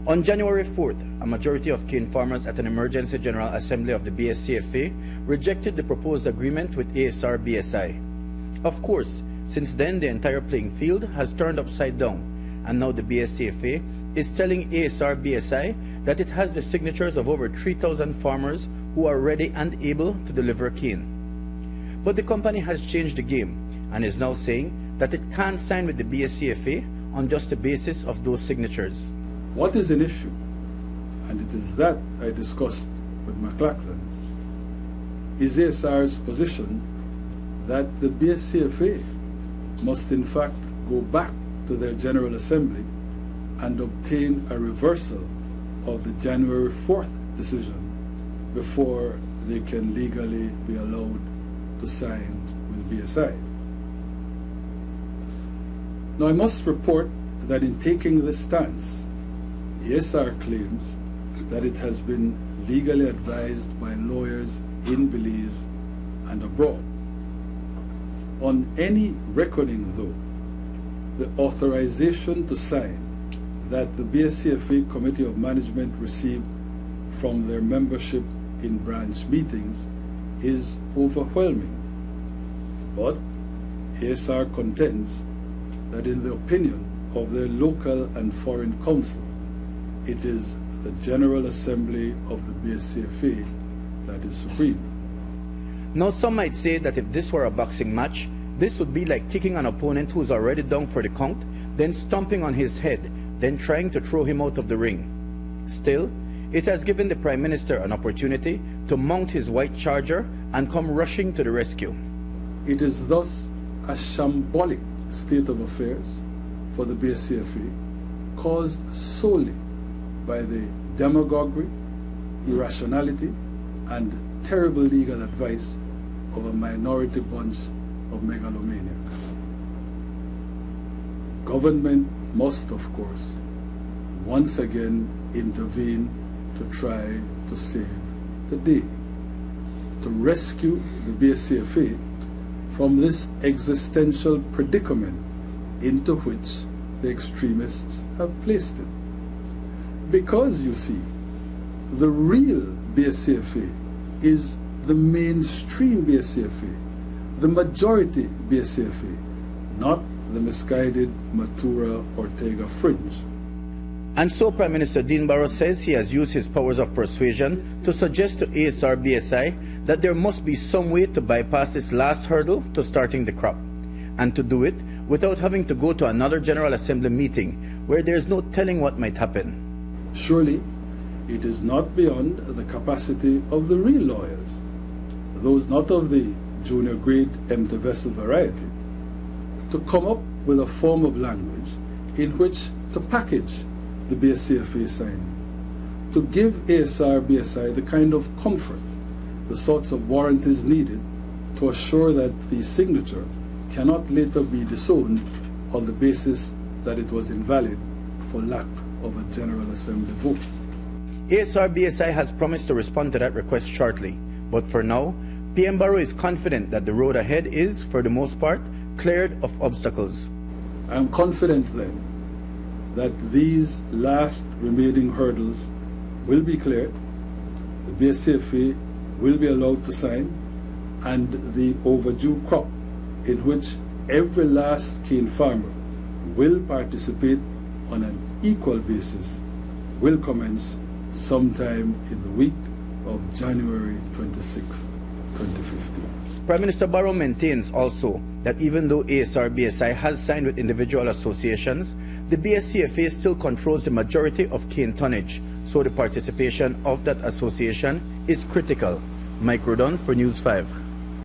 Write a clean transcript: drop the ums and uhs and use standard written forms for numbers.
On January 4th, a majority of cane farmers at an emergency General Assembly of the BSCFA rejected the proposed agreement with ASR-BSI. Of course, since then the entire playing field has turned upside down, and now the BSCFA is telling ASR-BSI that it has the signatures of over 3,000 farmers who are ready and able to deliver cane. But the company has changed the game and is now saying that it can't sign with the BSCFA on just the basis of those signatures. What is an issue, and it is that I discussed with McLachlan, is ASR's position that the BSCFA must in fact go back to their General Assembly and obtain a reversal of the January 4th decision before they can legally be allowed to sign with BSI. Now I must report that in taking this stance, ASR claims that it has been legally advised by lawyers in Belize and abroad. On any reckoning, though, the authorization to sign that the BSCFA Committee of Management received from their membership in branch meetings is overwhelming. But ASR contends that in the opinion of their local and foreign counsel, it is the General Assembly of the BSCFA that is supreme. Now some might say that if this were a boxing match, this would be like kicking an opponent who's already down for the count, then stomping on his head, then trying to throw him out of the ring. Still, it has given the Prime Minister an opportunity to mount his white charger and come rushing to the rescue. It is thus a shambolic state of affairs for the BSCFA, caused solely by the demagoguery, irrationality, and terrible legal advice of a minority bunch of megalomaniacs. Government must, of course, once again intervene to try to save the day, to rescue the BSCFA from this existential predicament into which the extremists have placed it. Because, you see, the real BSCFA is the mainstream BSCFA, the majority BSCFA, not the misguided Matura Ortega fringe. And so Prime Minister Dean Barrow says he has used his powers of persuasion to suggest to ASR-BSI that there must be some way to bypass this last hurdle to starting the crop, and to do it without having to go to another General Assembly meeting where there is no telling what might happen. Surely, it is not beyond the capacity of the real lawyers, those not of the junior grade empty vessel variety, to come up with a form of language in which to package the BSCFA signing, to give ASR-BSI the kind of comfort, the sorts of warranties needed to assure that the signature cannot later be disowned on the basis that it was invalid for lack of a General Assembly vote. ASR-BSI has promised to respond to that request shortly, but for now, PM Barrow is confident that the road ahead is, for the most part, cleared of obstacles. I am confident then that these last remaining hurdles will be cleared, the BSCFA will be allowed to sign, and the overdue crop in which every last cane farmer will participate on an equal basis will commence sometime in the week of January 26, 2015. Prime Minister Barrow maintains also that even though ASR-BSI has signed with individual associations, the BSCFA still controls the majority of cane tonnage, so the participation of that association is critical. Mike Rodon for News 5.